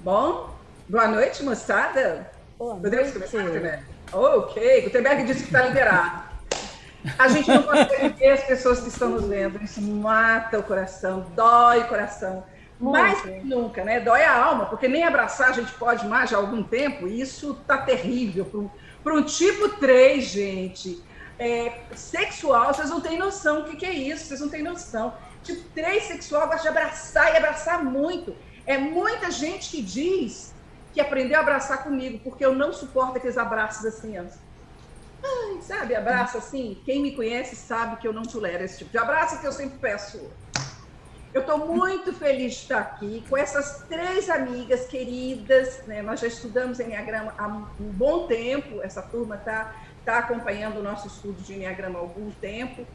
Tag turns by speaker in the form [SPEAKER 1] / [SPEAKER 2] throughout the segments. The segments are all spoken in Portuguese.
[SPEAKER 1] Bom, boa noite, moçada.
[SPEAKER 2] Boa
[SPEAKER 1] Podemos
[SPEAKER 2] noite.
[SPEAKER 1] começar, Gutenberg? Ok, Gutenberg disse que está liberado. A gente não consegue ver as pessoas que estão nos vendo, isso mata o coração, dói o coração. Mais
[SPEAKER 2] Muito.
[SPEAKER 1] que nunca, né? Dói a alma, porque nem abraçar a gente pode mais já há algum tempo, e isso tá terrível. Para um tipo 3, gente, sexual, vocês não têm noção o que é isso, vocês não têm noção. Tipo 3 sexual gosta de abraçar e abraçar muito. É muita gente que diz que aprendeu a abraçar comigo, porque eu não suporto aqueles abraços assim, sabe, abraço assim. Quem me conhece sabe que eu não tolero esse tipo de abraço, que eu sempre peço. Eu estou muito feliz de estar aqui com essas 3 amigas queridas, né? Nós já estudamos Enneagrama há um bom tempo, essa turma está acompanhando o nosso estudo de Enneagrama há algum tempo.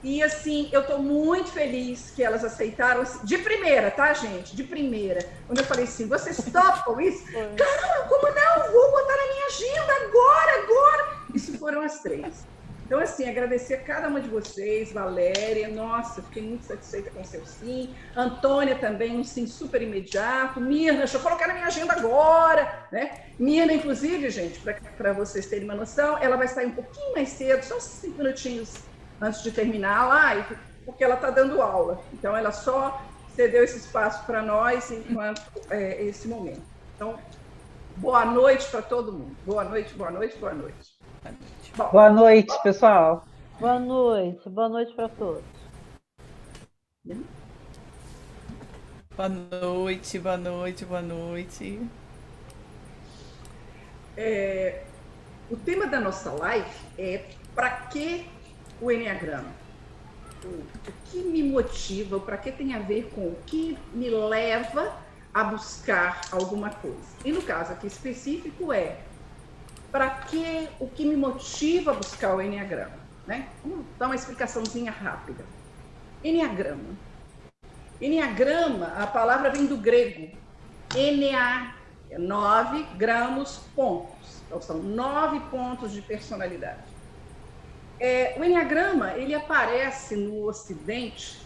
[SPEAKER 1] E, assim, eu estou muito feliz que elas aceitaram, de primeira, tá, gente? De primeira. Quando eu falei assim, vocês topam isso? Caramba, como não? Vou botar na minha agenda agora. Isso foram as 3. Então, assim, agradecer a cada uma de vocês, Valéria, nossa, fiquei muito satisfeita com o seu sim, Antônia também, um sim super imediato, Mirna, deixa eu colocar na minha agenda agora, né? Mirna, inclusive, gente, para vocês terem uma noção, ela vai sair um pouquinho mais cedo, só uns 5 minutinhos antes de terminar a live, porque ela está dando aula, então ela só cedeu esse espaço para nós enquanto esse momento. Então, boa noite para todo mundo, boa noite, boa noite, boa noite.
[SPEAKER 3] Bom, boa noite, pessoal.
[SPEAKER 2] Boa noite para todos.
[SPEAKER 4] Boa noite, boa noite, boa noite.
[SPEAKER 1] O tema da nossa live é para que o Enneagrama? O que me motiva, para que tem a ver com o que me leva a buscar alguma coisa. E no caso aqui específico para que o que me motiva a buscar o Enneagrama, né? Vamos dar uma explicaçãozinha rápida. Enneagrama. Enneagrama, a palavra vem do grego. Ennea, 9 gramos pontos. Então, são 9 pontos de personalidade. O Enneagrama, ele aparece no Ocidente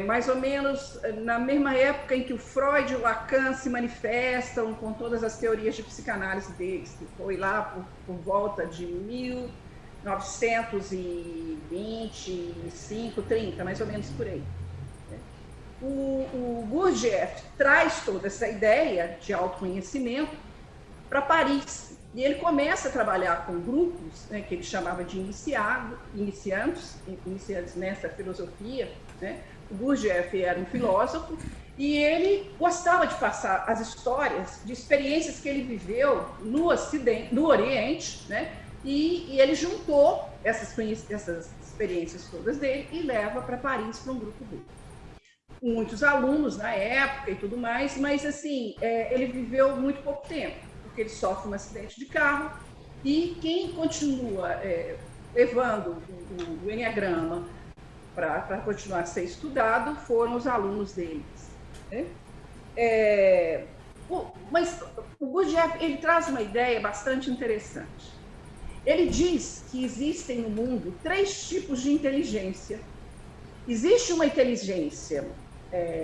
[SPEAKER 1] mais ou menos na mesma época em que o Freud e o Lacan se manifestam com todas as teorias de psicanálise deles, que foi lá por volta de 1925, 30, mais ou menos por aí. O Gurdjieff traz toda essa ideia de autoconhecimento para Paris, e ele começa a trabalhar com grupos, né, que ele chamava de iniciantes nessa filosofia, né? O Gurdjieff era um filósofo e ele gostava de passar as histórias de experiências que ele viveu no Oriente, né? E ele juntou essas experiências todas dele e leva para Paris para um grupo dele. Muitos alunos na época e tudo mais, mas assim, ele viveu muito pouco tempo, porque ele sofre um acidente de carro, e quem continua levando o Enneagrama para continuar a ser estudado foram os alunos deles. Né? Mas o Gurdjieff, ele traz uma ideia bastante interessante. Ele diz que existem no mundo 3 tipos de inteligência. Existe uma inteligência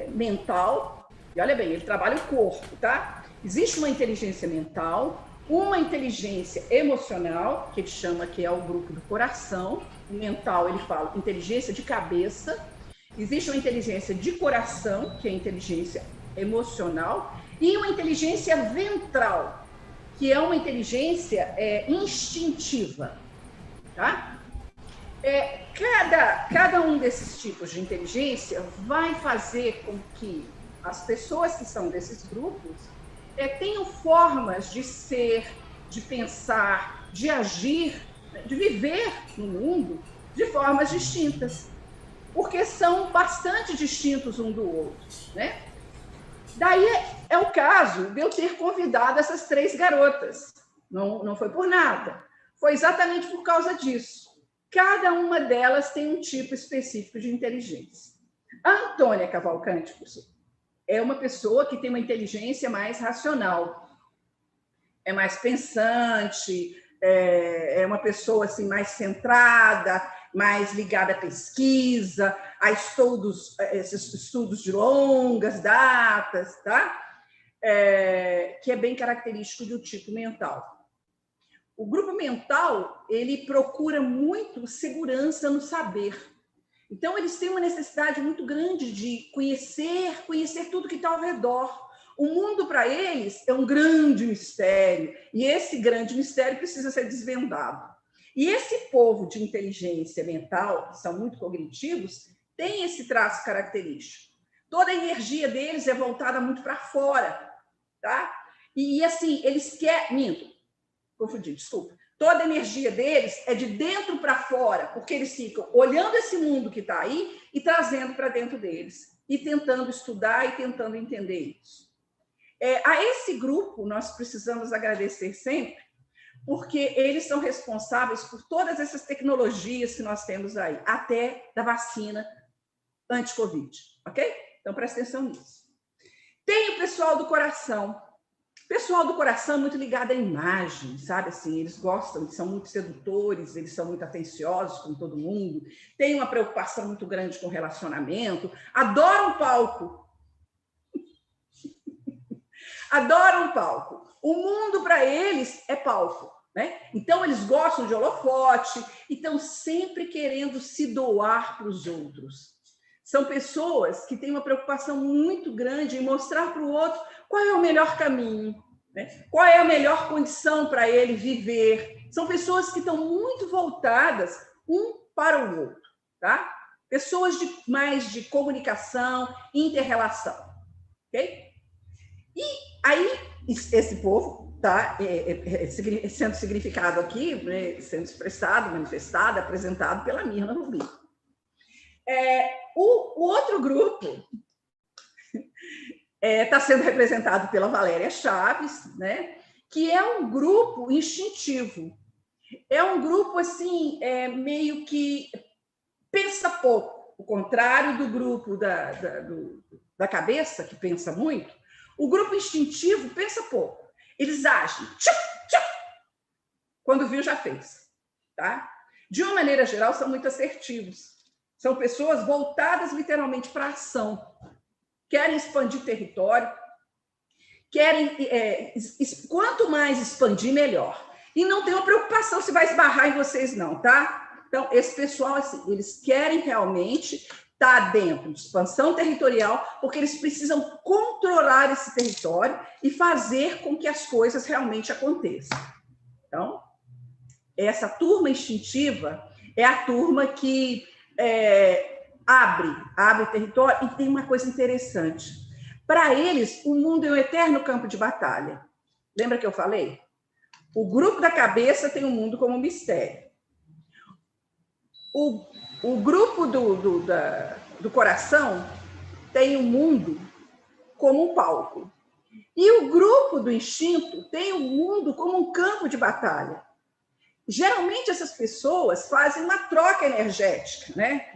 [SPEAKER 1] mental, e olha bem, ele trabalha o corpo, tá? Existe uma inteligência mental, uma inteligência emocional, que ele chama que é o grupo do coração. O mental, ele fala inteligência de cabeça. Existe uma inteligência de coração, que é a inteligência emocional, e uma inteligência ventral, que é uma inteligência instintiva, tá? Cada um desses tipos de inteligência vai fazer com que as pessoas que são desses grupos tenham formas de ser, de pensar, de agir, de viver no mundo de formas distintas, porque são bastante distintos um do outro, né? Daí é o caso de eu ter convidado essas 3 garotas. Não foi por nada, foi exatamente por causa disso. Cada uma delas tem um tipo específico de inteligência. A Antônia Cavalcante, é uma pessoa que tem uma inteligência mais racional, é mais pensante, é uma pessoa assim, mais centrada, mais ligada à pesquisa, a esses estudos de longas datas, tá? que é bem característico do tipo mental. O grupo mental, ele procura muito segurança no saber. Então, eles têm uma necessidade muito grande de conhecer tudo que está ao redor. O mundo, para eles, é um grande mistério, e esse grande mistério precisa ser desvendado. E esse povo de inteligência mental, que são muito cognitivos, tem esse traço característico. Toda a energia deles é voltada muito para fora, tá? E assim, eles querem... Minto. Confundi, desculpa. Toda a energia deles é de dentro para fora, porque eles ficam olhando esse mundo que está aí e trazendo para dentro deles, e tentando estudar e tentando entender isso. A esse grupo, nós precisamos agradecer sempre, porque eles são responsáveis por todas essas tecnologias que nós temos aí, até da vacina anti-Covid, ok? Então, presta atenção nisso. Tem o pessoal do coração. O pessoal do coração é muito ligado à imagem, sabe? Assim, eles gostam, eles são muito sedutores, eles são muito atenciosos com todo mundo, têm uma preocupação muito grande com relacionamento, adoram palco. Adoram palco. O mundo, para eles, é palco, né? Então, eles gostam de holofote e estão sempre querendo se doar para os outros. São pessoas que têm uma preocupação muito grande em mostrar para o outro qual é o melhor caminho, né? Qual é a melhor condição para ele viver. São pessoas que estão muito voltadas um para o outro, tá? Pessoas mais de comunicação, inter-relação, ok? E aí, esse povo está sendo significado aqui, né, sendo expressado, manifestado, apresentado pela Mirna Rubin. O outro grupo está sendo representado pela Valéria Chaves, né, que é um grupo instintivo. É um grupo assim, meio que pensa pouco, o contrário do grupo da cabeça, que pensa muito. O grupo instintivo pensa pouco. Eles agem, quando viu, já fez. Tá? De uma maneira geral, são muito assertivos. São pessoas voltadas literalmente para a ação. Querem expandir território, querem... quanto mais expandir, melhor. E não tem uma preocupação se vai esbarrar em vocês, não, tá? Então, esse pessoal, assim, eles querem realmente estar dentro de expansão territorial, porque eles precisam controlar esse território e fazer com que as coisas realmente aconteçam. Então, essa turma instintiva é a turma que abre território. E tem uma coisa interessante. Para eles, o mundo é um eterno campo de batalha. Lembra que eu falei? O grupo da cabeça tem o mundo como um mistério. O grupo do coração tem o mundo como um palco. E o grupo do instinto tem o mundo como um campo de batalha. Geralmente, essas pessoas fazem uma troca energética, né?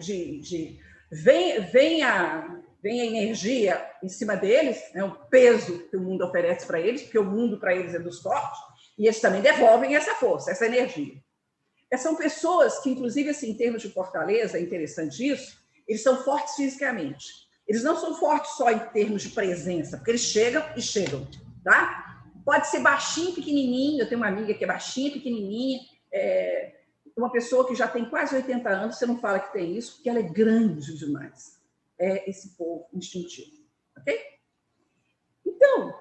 [SPEAKER 1] Vem a energia em cima deles, né? O peso que o mundo oferece para eles, porque o mundo para eles é dos fortes, e eles também devolvem essa força, essa energia. São pessoas que, inclusive, assim, em termos de fortaleza, é interessante isso, eles são fortes fisicamente. Eles não são fortes só em termos de presença, porque eles chegam, tá? Pode ser baixinho, pequenininho. Eu tenho uma amiga que é baixinha, pequenininha, uma pessoa que já tem quase 80 anos, você não fala que tem isso, porque ela é grande demais. É esse povo instintivo, ok? Então,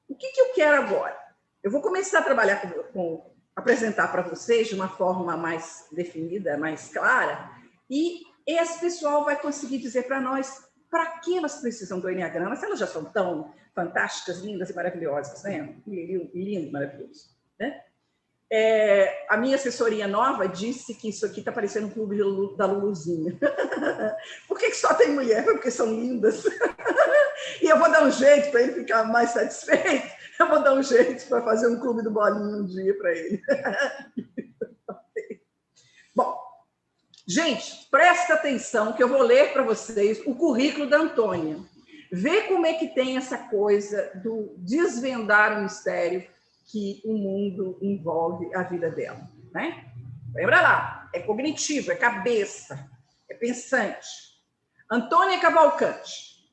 [SPEAKER 1] o que eu quero agora? Eu vou começar a trabalhar apresentar para vocês de uma forma mais definida, mais clara, e esse pessoal vai conseguir dizer para nós para que elas precisam do Enneagrama, se elas já são tão fantásticas, lindas e maravilhosas, né? Lindo, maravilhoso, né? A minha assessoria nova disse que isso aqui está parecendo um clube da Luluzinha. Por que só tem mulher? Porque são lindas. E eu vou dar um jeito para ele ficar mais satisfeito. Eu vou dar um jeito para fazer um clube do Bolinho um dia para ele. Bom, gente, presta atenção que eu vou ler para vocês o currículo da Antônia. Vê como é que tem essa coisa do desvendar o mistério que o mundo envolve a vida dela, né? Lembra lá, é cognitivo, é cabeça, é pensante. Antônia Cavalcante,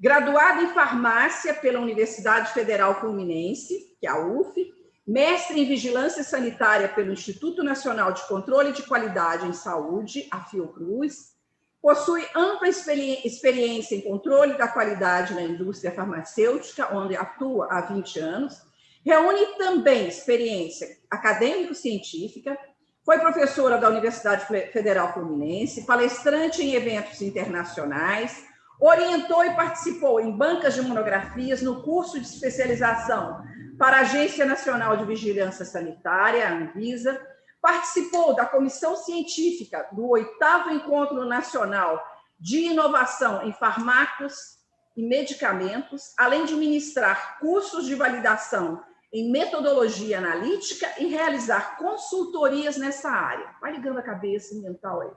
[SPEAKER 1] Graduado em farmácia pela Universidade Federal Fluminense, que é a UF, mestre em vigilância sanitária pelo Instituto Nacional de Controle de Qualidade em Saúde, a Fiocruz, possui ampla experiência em controle da qualidade na indústria farmacêutica, onde atua há 20 anos, reúne também experiência acadêmico-científica, foi professora da Universidade Federal Fluminense, palestrante em eventos internacionais, orientou e participou em bancas de monografias no curso de especialização para a Agência Nacional de Vigilância Sanitária, a Anvisa, participou da comissão científica do 8º Encontro Nacional de Inovação em Fármacos e Medicamentos, além de ministrar cursos de validação em metodologia analítica e realizar consultorias nessa área. Vai ligando a cabeça mental aí.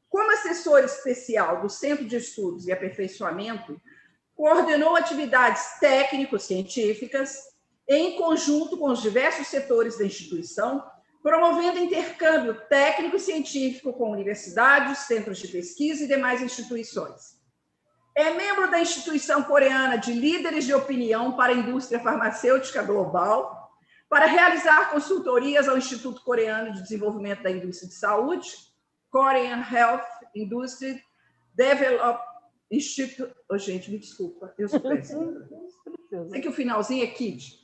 [SPEAKER 1] Como assessor especial do Centro de Estudos e Aperfeiçoamento, coordenou atividades técnico-científicas em conjunto com os diversos setores da instituição, promovendo intercâmbio técnico-científico com universidades, centros de pesquisa e demais instituições. É membro da Instituição Coreana de Líderes de Opinião para a Indústria Farmacêutica Global, para realizar consultorias ao Instituto Coreano de Desenvolvimento da Indústria de Saúde, Korean Health Industry Development Institute. Oh, gente, me desculpa, eu sou péssima. Sei que o finalzinho é KID.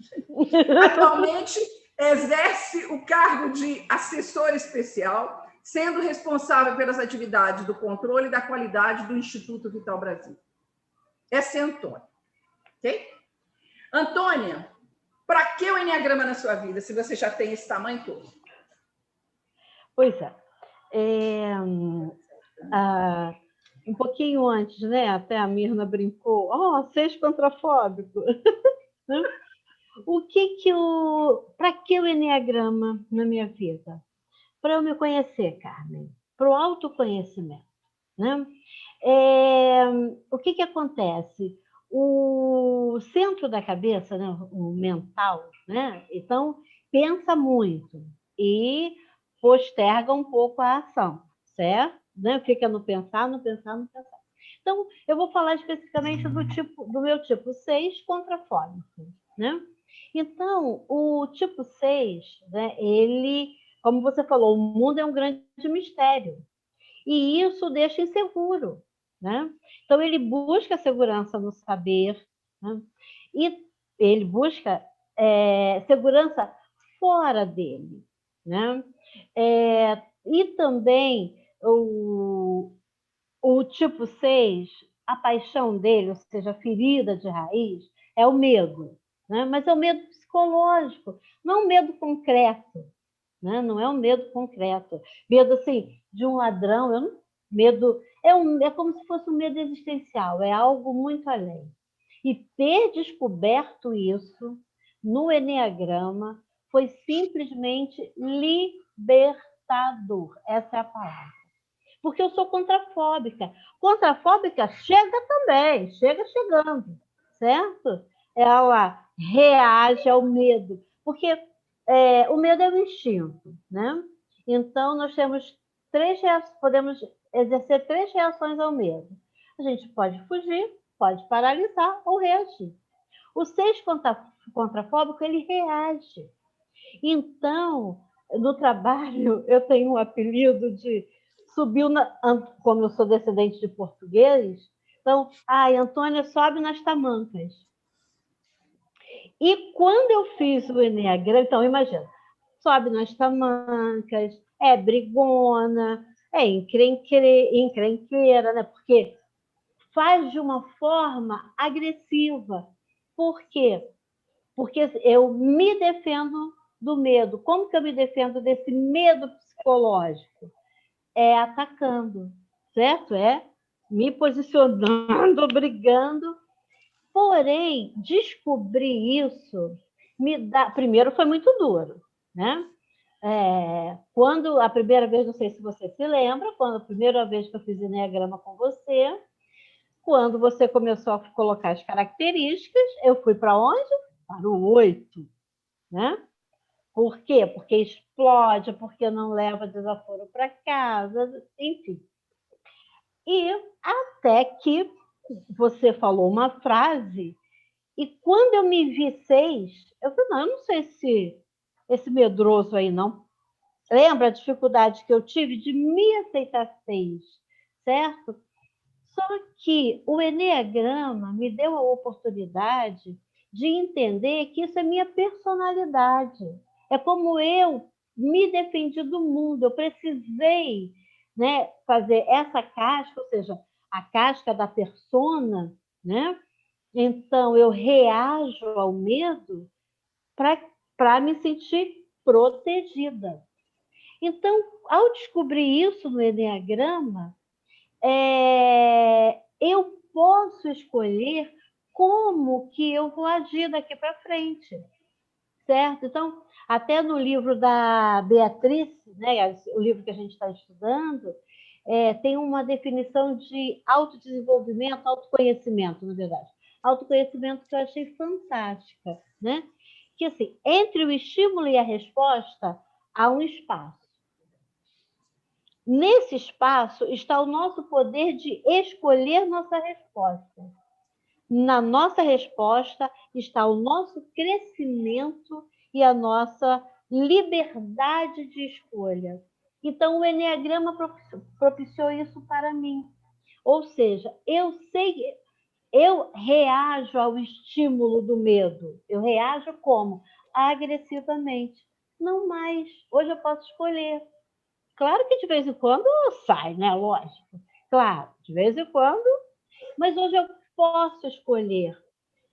[SPEAKER 1] Atualmente, exerce o cargo de assessor especial, sendo responsável pelas atividades do controle da qualidade do Instituto Vital Brasil. Essa é a Antônia. Ok? Antônia, para que o Enneagrama na sua vida, se você já tem esse tamanho todo?
[SPEAKER 2] Pois é. Um pouquinho antes, né? Até a Mirna brincou. Oh, 6 contrafóbico. Para que o Enneagrama na minha vida? Para eu me conhecer, Carmen, para o autoconhecimento, né? O que acontece? O centro da cabeça, né, o mental, né? Então, pensa muito e posterga um pouco a ação, certo? Né? Fica no pensar, no pensar, no pensar. Então, eu vou falar especificamente do meu tipo 6 contrafóbico, né? Então, o tipo 6, né, ele, como você falou, o mundo é um grande mistério. E isso deixa inseguro, né? Então, ele busca segurança no saber, né? E ele busca segurança fora dele, né? E também o tipo 6, a paixão dele, ou seja, a ferida de raiz, é o medo, né? Mas é o medo psicológico, não é um medo concreto, né? Não é um medo concreto. Medo, assim, de um ladrão, medo é como se fosse um medo existencial, é algo muito além. E ter descoberto isso no Enneagrama foi simplesmente libertador. Essa é a palavra. Porque eu sou contrafóbica. Contrafóbica chega também, chega chegando, certo? Ela reage ao medo, porque o medo é um instinto, né? Então, nós temos podemos exercer 3 reações ao medo. A gente pode fugir, pode paralisar ou reagir. O 6 contrafóbico, ele reage. Então, no trabalho, eu tenho um apelido de como eu sou descendente de português, então, Antônia sobe nas tamancas. E quando eu fiz o Enneagrama, então, imagina, sobe nas tamancas, é brigona, é encrenqueira, né? Porque faz de uma forma agressiva. Por quê? Porque eu me defendo do medo. Como que eu me defendo desse medo psicológico? É atacando, certo? É me posicionando, brigando. Porém, descobrir isso primeiro foi muito duro, né? Quando a primeira vez, não sei se você se lembra, quando a primeira vez que eu fiz Enneagrama com você, quando você começou a colocar as características, eu fui para onde? Para o 8, né? Por quê? Porque explode, porque não leva desaforo para casa, enfim. E até que você falou uma frase, e quando eu me vi 6, eu falei, não, eu não sei se esse medroso aí, não. Lembra a dificuldade que eu tive de me aceitar 6, certo? Só que o eneagrama me deu a oportunidade de entender que isso é minha personalidade. É como eu me defendi do mundo. Eu precisei, né, fazer essa casca, ou seja, a casca da persona, né? Então, eu reajo ao medo para me sentir protegida. Então, ao descobrir isso no eneagrama, eu posso escolher como que eu vou agir daqui para frente, certo? Então, até no livro da Beatriz, né, o livro que a gente está estudando, tem uma definição de autodesenvolvimento, autoconhecimento, na verdade. Autoconhecimento que eu achei fantástica, né? Que, assim, entre o estímulo e a resposta, há um espaço. Nesse espaço está o nosso poder de escolher nossa resposta. Na nossa resposta está o nosso crescimento e a nossa liberdade de escolha. Então, o Eneagrama propiciou isso para mim. Ou seja, eu reajo ao estímulo do medo. Eu reajo como? Agressivamente. Não mais. Hoje eu posso escolher. Claro que de vez em quando sai, né? Lógico. Claro, de vez em quando. Mas hoje eu posso escolher.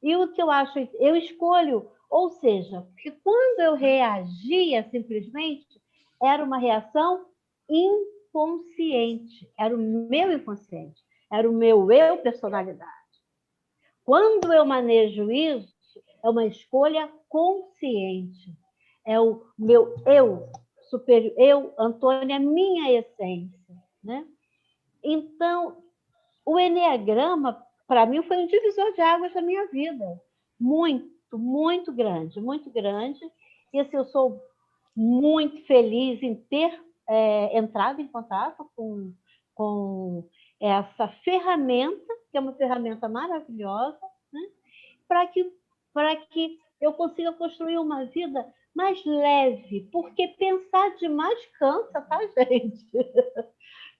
[SPEAKER 2] E o que eu acho, eu escolho. Ou seja, porque quando eu reagia simplesmente, era uma reação inconsciente. Era o meu inconsciente. Era o meu eu personalidade. Quando eu manejo isso, é uma escolha consciente. É o meu eu superior, eu, Antônia, minha essência, né? Então, o eneagrama, para mim, foi um divisor de águas da minha vida. Muito, muito grande, muito grande. E assim, eu sou muito feliz em ter entrado em contato com essa ferramenta, que é uma ferramenta maravilhosa, né? para que eu consiga construir uma vida mais leve, porque pensar demais cansa, tá, gente?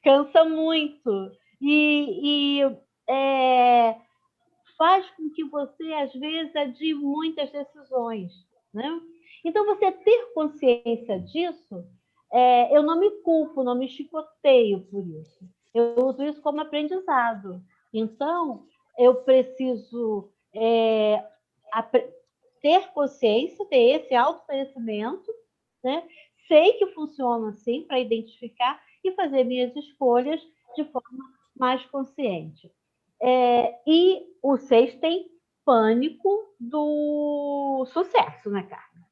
[SPEAKER 2] Cansa muito. E faz com que você, às vezes, adie muitas decisões, né? Então, você ter consciência disso, eu não me culpo, não me chicoteio por isso. Eu uso isso como aprendizado. Então, eu preciso ter consciência, ter esse autoconhecimento, né? Sei que funciona assim para identificar e fazer minhas escolhas de forma mais consciente. E o 6 tem pânico do sucesso, né, Carmen?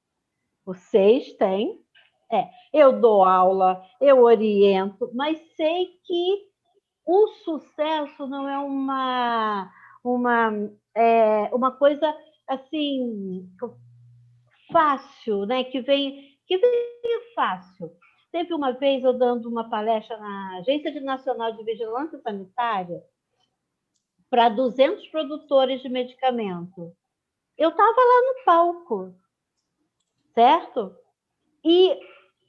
[SPEAKER 2] O 6 tem. Eu dou aula, eu oriento, mas sei que o sucesso não é uma coisa assim fácil, né? Que vem fácil. Teve uma vez eu dando uma palestra na Agência Nacional de Vigilância Sanitária para 200 produtores de medicamento. Eu estava lá no palco, certo? E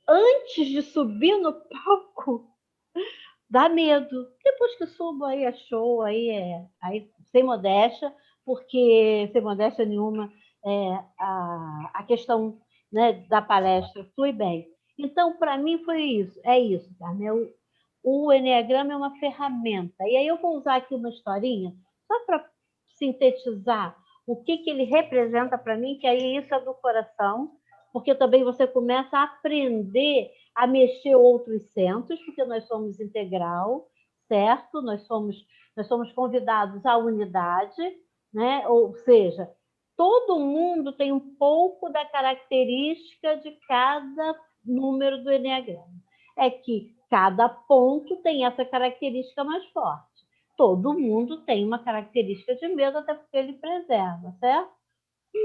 [SPEAKER 2] antes de subir no palco, dá medo. Depois que subo, aí é show, aí sem modéstia, porque sem modéstia nenhuma, a questão, né, da palestra flui bem. Então, para mim, foi isso. É isso, Carmen. O Eneagrama é uma ferramenta. E aí eu vou usar aqui uma historinha, só para sintetizar o que ele representa para mim, que aí isso é do coração, porque também você começa a aprender a mexer outros centros, porque nós somos integral, certo? Nós somos convidados à unidade, né? Ou seja, todo mundo tem um pouco da característica de cada número do Eneagrama. É que cada ponto tem essa característica mais forte. Todo mundo tem uma característica de medo, até porque ele preserva, certo?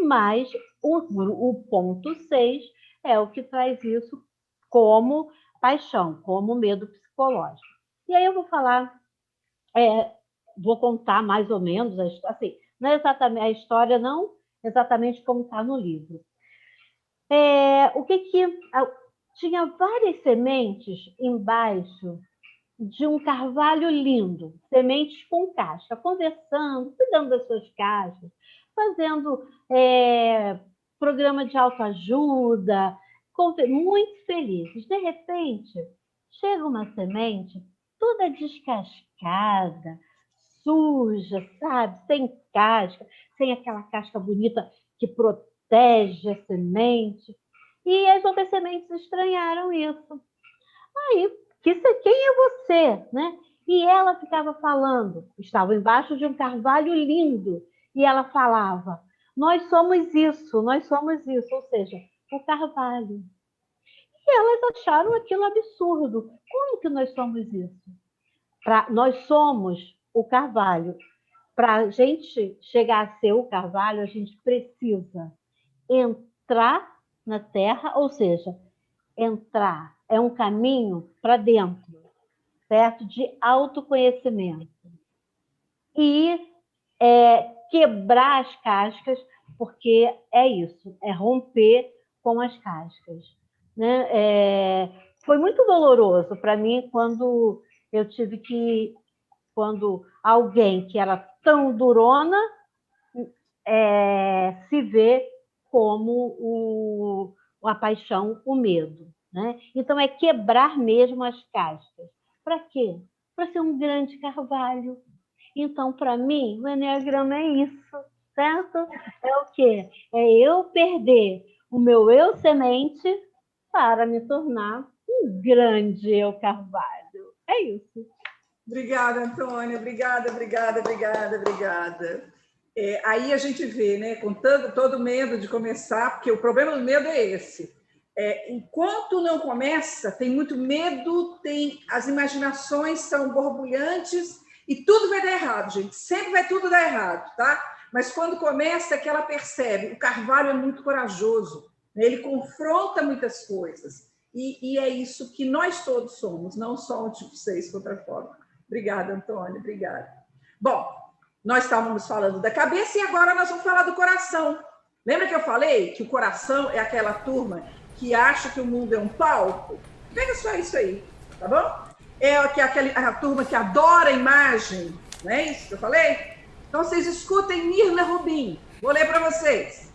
[SPEAKER 2] Mas o ponto 6 é o que traz isso como paixão, como medo psicológico. E aí eu vou falar vou contar mais ou menos, assim, não é exatamente, a história não exatamente como está no livro. Tinha várias sementes embaixo de um carvalho lindo, sementes com casca, conversando, cuidando das suas cascas, fazendo programa de autoajuda, muito felizes. De repente, chega uma semente toda descascada, suja, sabe? Sem casca, sem aquela casca bonita que protege a semente. E as outras sementes estranharam isso. Aí, quem é você, né? E ela ficava falando, estava embaixo de um carvalho lindo, e ela falava, nós somos isso, ou seja, o carvalho. E elas acharam aquilo absurdo. Como que nós somos isso? Nós somos o carvalho. Para a gente chegar a ser o carvalho, a gente precisa entrar na terra, ou seja, entrar é um caminho para dentro, certo? De autoconhecimento. E quebrar as cascas, porque é isso, é romper com as cascas. Né? Foi muito doloroso para mim quando eu tive que... Quando alguém que era tão durona se vê como a paixão, o medo. Né? Então, é quebrar mesmo as cascas. Para quê? Para ser um grande carvalho. Então, para mim, o Eneagrama é isso, certo? É o quê? É eu perder o meu eu semente para me tornar um grande eu carvalho. É isso.
[SPEAKER 1] Obrigada, Antônia. Obrigada. Aí a gente vê, né, com todo medo de começar, porque o problema do medo é esse. Enquanto não começa, tem muito medo, as imaginações são borbulhantes e tudo vai dar errado, gente. Sempre vai tudo dar errado, tá? Mas quando começa é que ela percebe. O carvalho é muito corajoso, né? Ele confronta muitas coisas. E é isso que nós todos somos, não só o tipo 6 contra a forma. Obrigada, Antônia, obrigada. Bom, nós estávamos falando da cabeça e agora nós vamos falar do coração. Lembra que eu falei que o coração é aquela turma que acha que o mundo é um palco? Pega só isso aí, tá bom? É a turma que adora a imagem, não é isso que eu falei? Então, vocês escutem Mirna Rubin. Vou ler para vocês.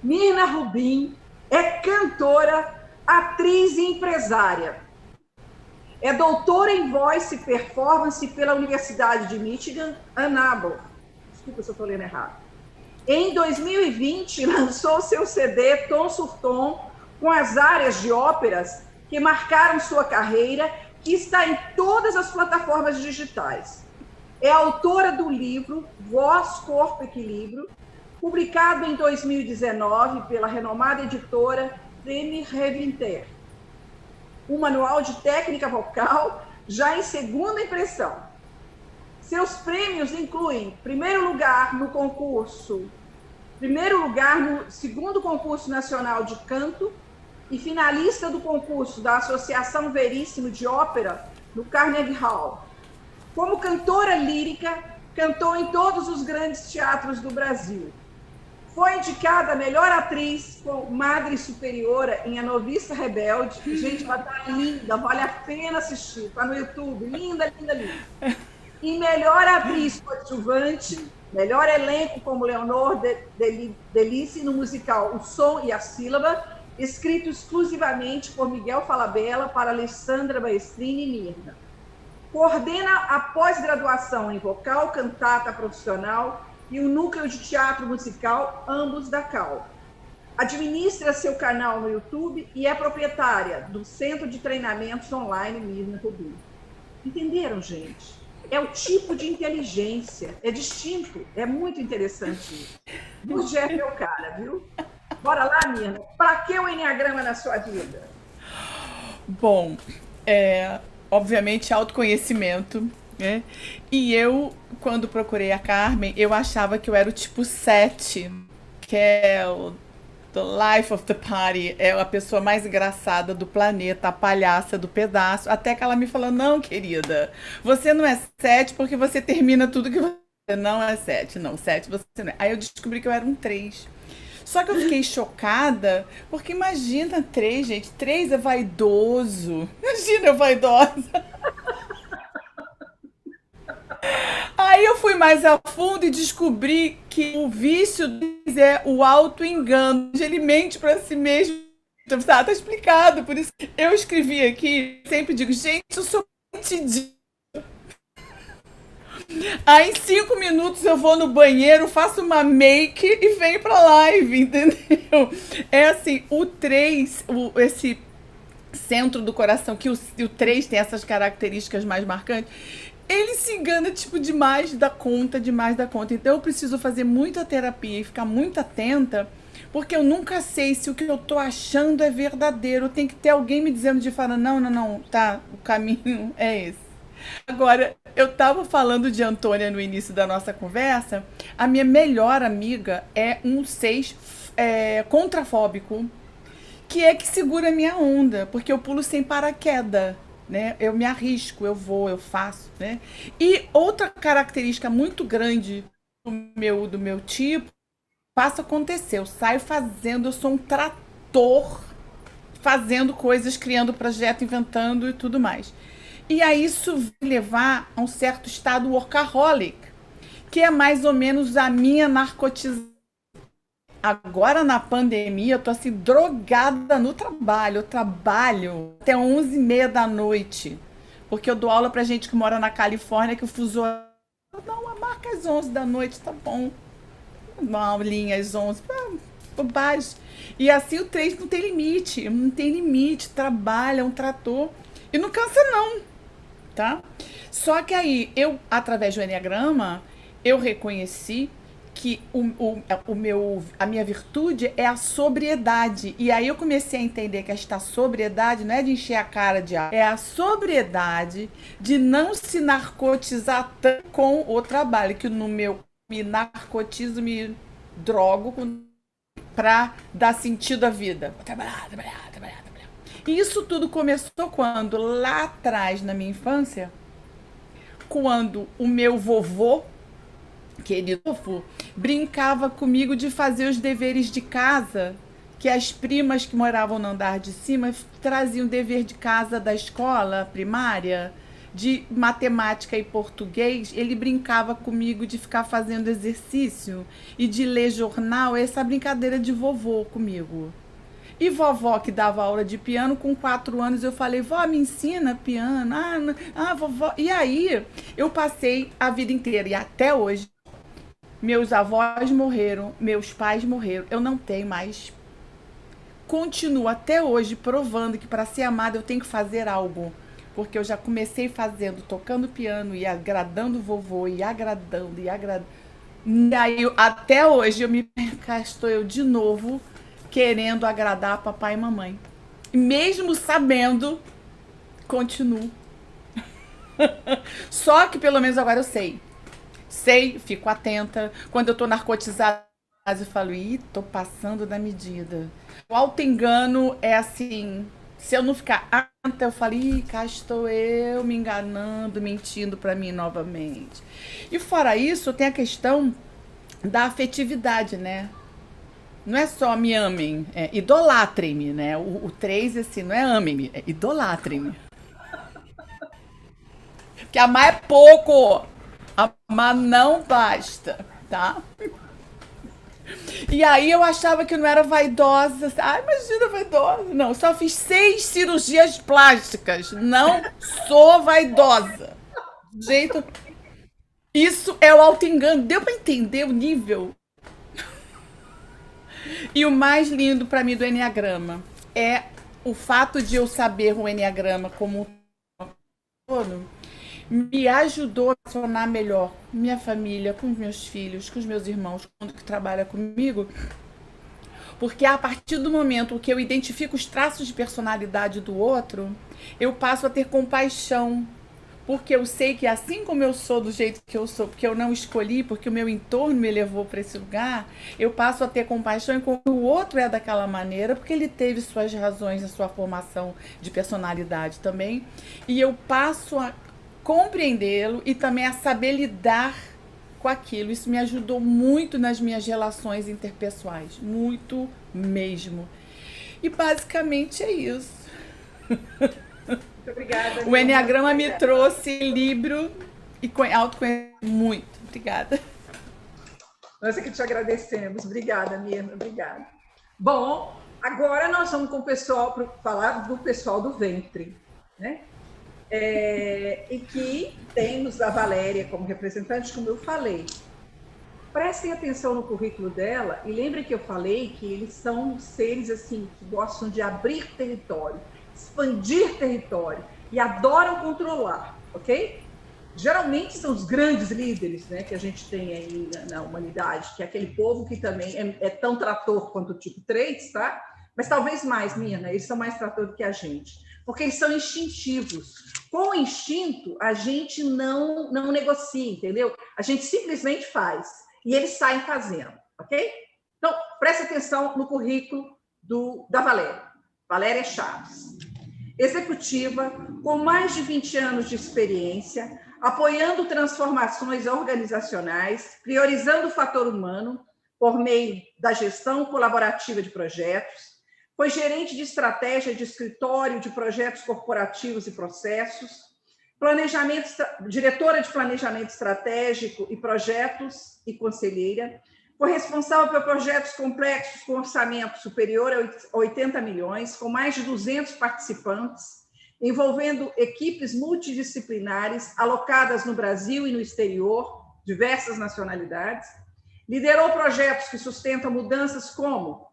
[SPEAKER 1] Mirna Rubin é cantora, atriz e empresária. É doutora em Voice Performance pela Universidade de Michigan, Ann Arbor. Desculpa se eu estou lendo errado. Em 2020, lançou seu CD Tom sur Tom, com as áreas de óperas que marcaram sua carreira, que está em todas as plataformas digitais. É autora do livro Voz, Corpo, Equilíbrio, publicado em 2019 pela renomada editora Demi Revinter. Um manual de técnica vocal já em segunda impressão. Seus prêmios incluem primeiro lugar no segundo concurso nacional de canto e finalista do concurso da Associação Veríssimo de Ópera no Carnegie Hall. Como cantora lírica, cantou em todos os grandes teatros do Brasil. Foi indicada a melhor atriz com Madre Superiora em A Noviça Rebelde. Gente, ela tá linda, vale a pena assistir. Tá no YouTube, linda. E melhor atriz coadjuvante, melhor elenco como Leonor Delice no musical O Som e a Sílaba, escrito exclusivamente por Miguel Falabella para Alessandra Baestrini e Mirna. Coordena a pós-graduação em vocal, cantata profissional e o núcleo de teatro musical, ambos da CAL. Administra seu canal no YouTube e é proprietária do Centro de Treinamentos Online Mirna Rubin. Entenderam, gente? É o tipo de inteligência, é distinto, é muito interessante isso. O Jeff é o cara, viu? Bora lá, Mirna. Para que o Eneagrama na sua vida?
[SPEAKER 4] Bom, obviamente autoconhecimento, né? E eu, quando procurei a Carmen, eu achava que eu era o tipo 7, que é the life of the party, é a pessoa mais engraçada do planeta, a palhaça do pedaço, até que ela me falou, não, querida, você não é 7 porque você termina tudo que você não é 7, não, 7 você não é. Aí eu descobri que eu era um 3. Só que eu fiquei chocada, porque imagina 3, gente, 3 é vaidoso, imagina eu vaidosa. Aí eu fui mais a fundo e descobri que o vício deles é o auto-engano. Ele mente para si mesmo. Tá explicado. Por isso que eu escrevi aqui, sempre digo, gente, eu sou mentidinha. Aí em 5 minutos eu vou no banheiro, faço uma make e venho pra live, entendeu? É assim, o 3, esse centro do coração, que o 3 tem essas características mais marcantes, ele se engana, tipo, demais da conta, demais da conta. Então eu preciso fazer muita terapia e ficar muito atenta, porque eu nunca sei se o que eu tô achando é verdadeiro. Tem que ter alguém me dizendo de fora, não, tá, o caminho é esse. Agora, eu tava falando de Antônia no início da nossa conversa, a minha melhor amiga é um 6 contrafóbico, que é que segura a minha onda, porque eu pulo sem paraquedas. Né? Eu me arrisco, eu vou, eu faço, né? E outra característica muito grande do meu tipo, faço acontecer, eu saio fazendo, eu sou um trator fazendo coisas, criando projeto, inventando e tudo mais. E aí isso vai levar a um certo estado workaholic, que é mais ou menos a minha narcotização. Agora na pandemia eu tô assim drogada no trabalho. Eu trabalho até 11h30 da noite, porque eu dou aula pra gente que mora na Califórnia, que o fuso não, marca às 11 da noite, tá bom. Uma aulinha às 11, bobagem. E assim o 3 não tem limite, trabalha, é um trator e não cansa não, tá? Só que aí eu, através do Enneagrama, eu reconheci que a minha virtude é a sobriedade. E aí eu comecei a entender que esta sobriedade não é de encher a cara de ar, é a sobriedade de não se narcotizar tanto com o trabalho, que no meu me narcotizo, me drogo para dar sentido à vida. Vou trabalhar. E isso tudo começou quando? Lá atrás, na minha infância, quando o meu vovô, querido, brincava comigo de fazer os deveres de casa, que as primas que moravam no andar de cima traziam dever de casa da escola primária, de matemática e português. Ele brincava comigo de ficar fazendo exercício e de ler jornal, essa brincadeira de vovô comigo. E vovó que dava aula de piano, com 4 anos eu falei, vó, me ensina piano, vovó. E aí eu passei a vida inteira, e até hoje, meus avós morreram, meus pais morreram, eu não tenho mais. Continuo até hoje provando que para ser amada eu tenho que fazer algo. Porque eu já comecei fazendo, tocando piano e agradando o vovô, e agradando. E aí até hoje cá estou eu de novo querendo agradar papai e mamãe. E mesmo sabendo, continuo. Só que pelo menos agora eu sei, fico atenta. Quando eu tô narcotizada, eu falo, tô passando da medida. O auto-engano é assim, se eu não ficar atenta, eu falo, cá estou eu me enganando, mentindo pra mim novamente. E fora isso, tem a questão da afetividade, né? Não é só me amem, idolatrem-me, né? O 3, assim, não é amem-me, é idolatrem-me. Porque amar é pouco. Amar não basta, tá? E aí eu achava que eu não era vaidosa. Imagina vaidosa. Não, só fiz 6 cirurgias plásticas. Não sou vaidosa. Jeito. Isso é o auto-engano. Deu pra entender o nível? E o mais lindo pra mim do Enneagrama é o fato de eu saber o Enneagrama como um todo, me ajudou a funcionar melhor com minha família, com os meus filhos, com os meus irmãos, com todo mundo que trabalha comigo. Porque a partir do momento que eu identifico os traços de personalidade do outro, eu passo a ter compaixão porque eu sei que assim como eu sou do jeito que eu sou, porque eu não escolhi, porque o meu entorno me levou para esse lugar, eu passo a ter compaixão quando o outro é daquela maneira, porque ele teve suas razões, a sua formação de personalidade também, e eu passo a compreendê-lo e também a saber lidar com aquilo. Isso me ajudou muito nas minhas relações interpessoais, muito mesmo. E basicamente é isso.
[SPEAKER 1] Muito obrigada.
[SPEAKER 4] O Enneagrama me trouxe equilíbrio e autoconhecimento muito. Obrigada.
[SPEAKER 1] Nós aqui te agradecemos. Obrigada, Mirna. Obrigada. Bom, agora nós vamos com o pessoal para falar do pessoal do ventre, né? E que temos a Valéria como representante, como eu falei. Prestem atenção no currículo dela e lembrem que eu falei que eles são seres assim que gostam de abrir território, expandir território e adoram controlar, ok? Geralmente são os grandes líderes, né, que a gente tem aí na humanidade, que é aquele povo que também é tão trator quanto o tipo 3, tá? Mas talvez mais, Mirna, eles são mais trator do que a gente, porque eles são instintivos. Com o instinto, a gente não negocia, entendeu? A gente simplesmente faz, e eles saem fazendo, ok? Então, preste atenção no currículo da Valéria. Valéria Chaves. Executiva, com mais de 20 anos de experiência, apoiando transformações organizacionais, priorizando o fator humano por meio da gestão colaborativa de projetos, foi gerente de estratégia de escritório de projetos corporativos e processos, diretora de planejamento estratégico e projetos e conselheira, foi responsável por projetos complexos com orçamento superior a 80 milhões, com mais de 200 participantes, envolvendo equipes multidisciplinares alocadas no Brasil e no exterior, diversas nacionalidades. Liderou projetos que sustentam mudanças como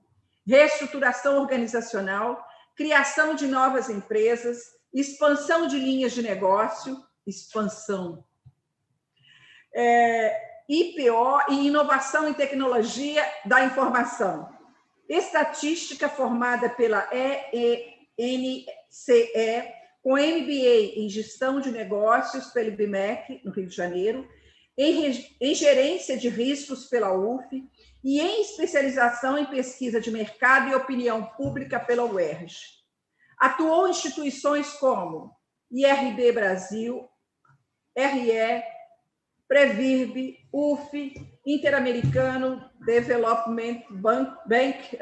[SPEAKER 1] reestruturação organizacional, criação de novas empresas, expansão de linhas de negócio, IPO e inovação em tecnologia da informação. Estatística formada pela ENCE, com MBA em gestão de negócios pelo IBMEC, no Rio de Janeiro, em gerência de riscos pela UF e em especialização em pesquisa de mercado e opinião pública pela UERJ. Atuou em instituições como IRB Brasil, RE, Previrb, UF, Interamericano Development Bank,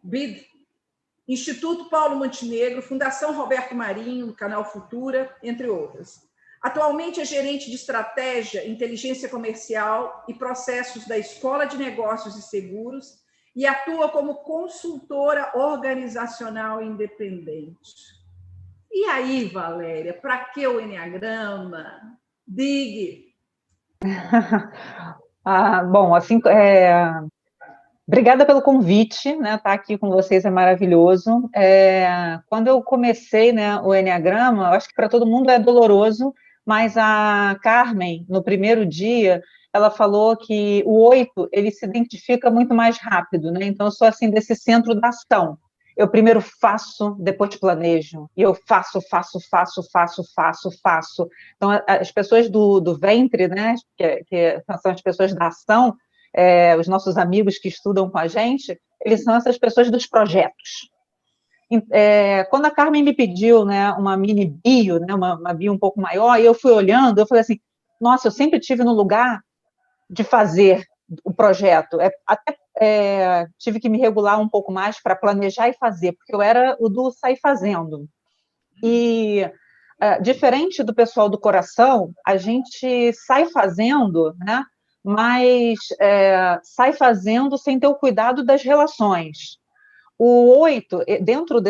[SPEAKER 1] BID, Instituto Paulo Montenegro, Fundação Roberto Marinho, Canal Futura, entre outras. Atualmente é gerente de estratégia, inteligência comercial e processos da Escola de Negócios e Seguros e atua como consultora organizacional independente. E aí, Valéria, para que o Enneagrama? Diga.
[SPEAKER 3] Bom, assim, obrigada pelo convite, né? Estar aqui com vocês é maravilhoso. Quando eu comecei, né, o Enneagrama, eu acho que para todo mundo é doloroso, mas a Carmen, no primeiro dia, ela falou que o 8, ele se identifica muito mais rápido, né? Então, eu sou assim desse centro da ação. Eu primeiro faço, depois planejo. E eu faço. Então, as pessoas do ventre, né, que são as pessoas da ação, os nossos amigos que estudam com a gente, eles são essas pessoas dos projetos. Quando a Carmen me pediu, né, uma mini bio, né, uma bio um pouco maior, e eu fui olhando, eu falei assim, nossa, eu sempre estive no lugar de fazer o projeto. Tive que me regular um pouco mais para planejar e fazer, porque eu era o do sair fazendo. E, diferente do pessoal do coração, a gente sai fazendo, né, mas sai fazendo sem ter o cuidado das relações. O 8, dentro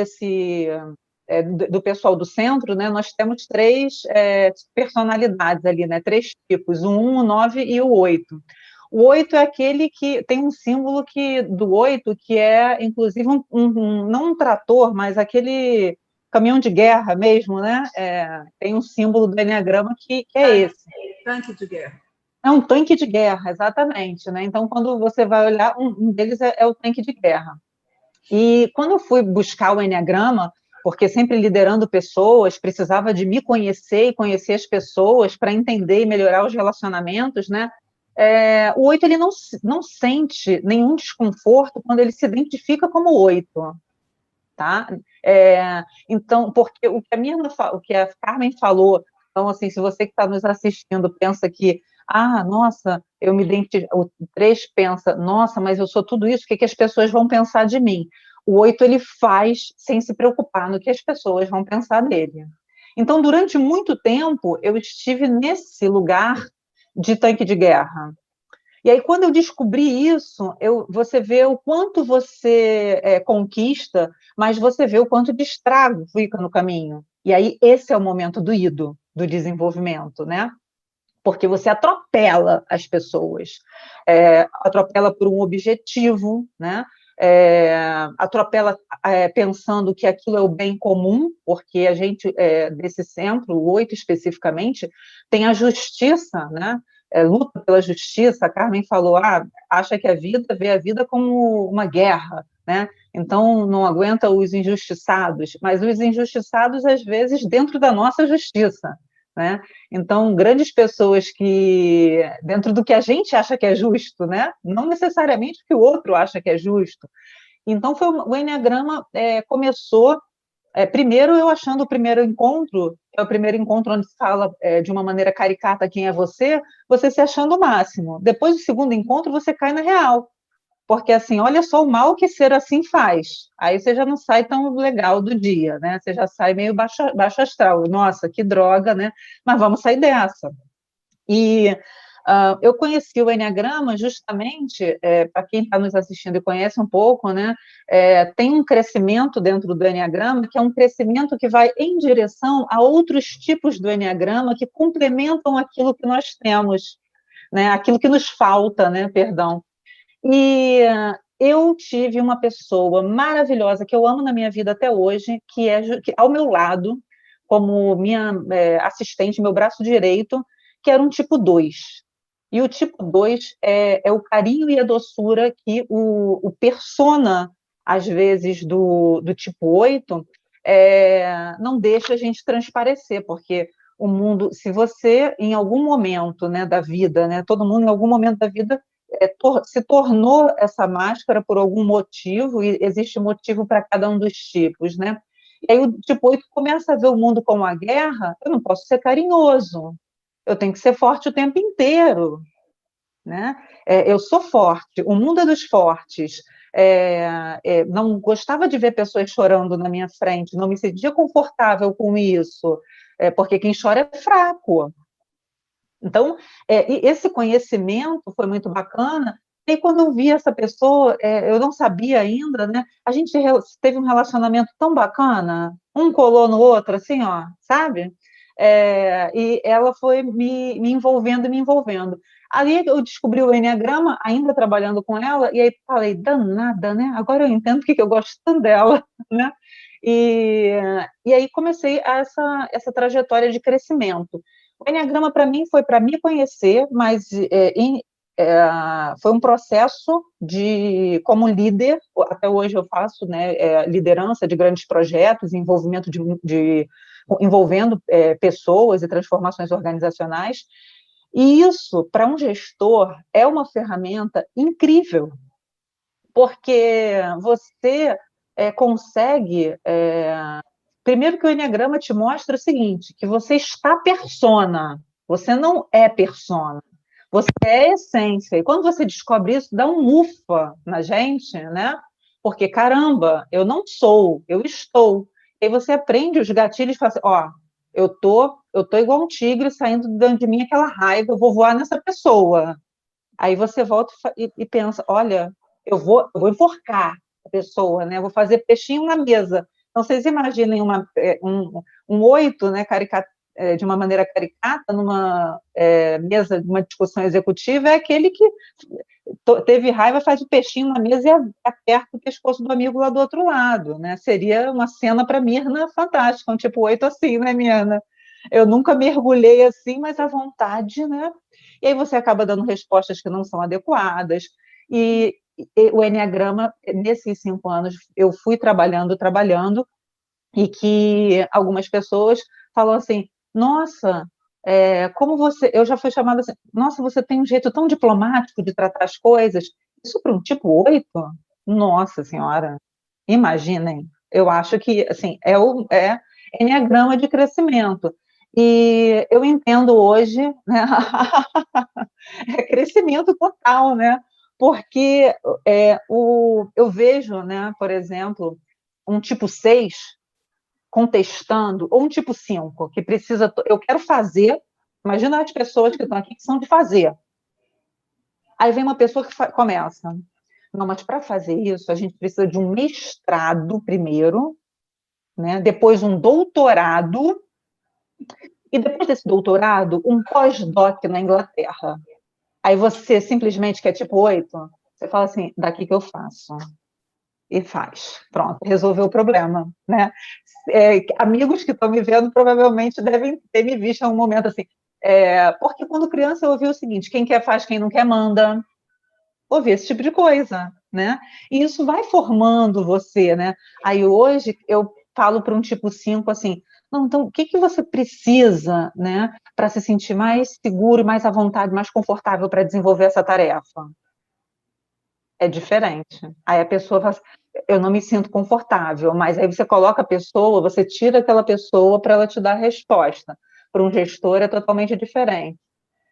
[SPEAKER 3] do pessoal do centro, né, nós temos 3 personalidades ali, né, 3 tipos, o 1, o 9 e o 8. O 8 é aquele que tem um símbolo do 8, que é, inclusive, não um trator, mas aquele caminhão de guerra mesmo, né? Tem um símbolo do Enneagrama que é esse.
[SPEAKER 1] Tanque de guerra.
[SPEAKER 3] É um tanque de guerra, exatamente, né? Então, quando você vai olhar, um deles é o tanque de guerra. E quando eu fui buscar o Enneagrama, porque sempre liderando pessoas, precisava de me conhecer e conhecer as pessoas para entender e melhorar os relacionamentos, né? O 8 ele não sente nenhum desconforto quando ele se identifica como 8, tá? Então, porque o que a Carmen falou, então, assim, se você que está nos assistindo pensa que, nossa, eu me identifico, o 3 pensa, nossa, mas eu sou tudo isso, o que as pessoas vão pensar de mim? O 8, ele faz sem se preocupar no que as pessoas vão pensar dele. Então, durante muito tempo, eu estive nesse lugar de tanque de guerra. E aí, quando eu descobri isso, você vê o quanto você conquista, mas você vê o quanto de estrago fica no caminho. E aí, esse é o momento doído do desenvolvimento, né? Porque você atropela as pessoas, atropela por um objetivo, né? Atropela pensando que aquilo é o bem comum, porque a gente, desse centro, o 8 especificamente, tem a justiça, né? Luta pela justiça. A Carmen falou, acha que vê a vida como uma guerra, né? Então não aguenta os injustiçados, mas os injustiçados, às vezes, dentro da nossa justiça, né? Então, grandes pessoas que, dentro do que a gente acha que é justo, né? Não necessariamente o que o outro acha que é justo. Então, o Enneagrama começou, primeiro eu achando o primeiro encontro, é o primeiro encontro onde se fala de uma maneira caricata quem é você se achando o máximo. Depois do segundo encontro, você cai na real. Porque, assim, olha só o mal que ser assim faz. Aí você já não sai tão legal do dia, né? Você já sai meio baixo astral. Nossa, que droga, né? Mas vamos sair dessa. E eu conheci o Enneagrama justamente, para quem está nos assistindo e conhece um pouco, né? Tem um crescimento dentro do Enneagrama, que é um crescimento que vai em direção a outros tipos do Enneagrama que complementam aquilo que nós temos, né? Aquilo que nos falta, né? Perdão. E eu tive uma pessoa maravilhosa, que eu amo na minha vida até hoje, que ao meu lado, como minha assistente, meu braço direito, que era um tipo 2. E o tipo 2 é o carinho e a doçura que o persona, às vezes, do tipo 8, não deixa a gente transparecer, porque o mundo, se você, em algum momento, né, da vida, né, todo mundo, em algum momento da vida, se tornou essa máscara por algum motivo, e existe motivo para cada um dos tipos, né? E aí o tipo 8 começa a ver o mundo como a guerra. Eu não posso ser carinhoso, eu tenho que ser forte o tempo inteiro, né? Eu sou forte, o mundo é dos fortes. Não gostava de ver pessoas chorando na minha frente, não me sentia confortável com isso, porque quem chora é fraco. Então, esse conhecimento foi muito bacana. E quando eu vi essa pessoa, eu não sabia ainda, né? A gente teve um relacionamento tão bacana, um colou no outro, assim, ó, sabe? E ela foi me envolvendo e me envolvendo. Ali eu descobri o Enneagrama, ainda trabalhando com ela, e aí falei, danada, né? Agora eu entendo porque eu gosto tanto dela, né? E aí comecei essa trajetória de crescimento. O Enneagrama, para mim, foi para me conhecer, mas foi um processo como líder, até hoje eu faço, né, liderança de grandes projetos, envolvimento envolvendo pessoas e transformações organizacionais, e isso, para um gestor, é uma ferramenta incrível, porque você consegue... Primeiro que o Enneagrama te mostra o seguinte, que você está persona, você não é persona, você é essência. E quando você descobre isso, dá um ufa na gente, né? Porque, caramba, eu não sou, eu estou. E aí você aprende os gatilhos e fala assim, ó, eu tô igual um tigre saindo dentro de mim aquela raiva, eu vou voar nessa pessoa. Aí você volta e pensa, olha, eu vou enforcar a pessoa, né? Eu vou fazer peixinho na mesa. Então, vocês imaginem um 8, né, de uma maneira caricata, numa mesa de uma discussão executiva, é aquele que teve raiva, faz o peixinho na mesa e aperta o pescoço do amigo lá do outro lado, né? Seria uma cena para Mirna fantástica, um tipo 8 assim, né, Mirna? Eu nunca mergulhei assim, mas à vontade, né? E aí você acaba dando respostas que não são adequadas, e o Enneagrama, nesses 5 anos, eu fui trabalhando, e que algumas pessoas falam assim, nossa, como você... Eu já fui chamada assim, nossa, você tem um jeito tão diplomático de tratar as coisas. Isso para um tipo 8? Nossa Senhora, imaginem. Eu acho que, assim, é enneagrama de crescimento. E eu entendo hoje, né, é crescimento total, né? Porque eu vejo, né, por exemplo, um tipo 6 contestando, ou um tipo 5 que precisa, eu quero fazer, imagina as pessoas que estão aqui que são de fazer. Aí vem uma pessoa que começa, não, mas para fazer isso, a gente precisa de um mestrado primeiro, né? Depois um doutorado, e depois desse doutorado, um pós-doc na Inglaterra. Aí você simplesmente quer tipo 8, você fala assim, daqui que eu faço. E faz. Pronto, resolveu o problema, né? Amigos que estão me vendo provavelmente devem ter me visto em um momento assim. Porque quando criança eu ouvi o seguinte, quem quer faz, quem não quer manda. Ouvi esse tipo de coisa, né? E isso vai formando você, né? Aí hoje eu falo para um tipo 5 assim, não, então o que que você precisa, né, para se sentir mais seguro, mais à vontade, mais confortável para desenvolver essa tarefa? É diferente. Aí a pessoa fala assim, eu não me sinto confortável, mas aí você coloca a pessoa, você tira aquela pessoa para ela te dar a resposta. Para um gestor é totalmente diferente.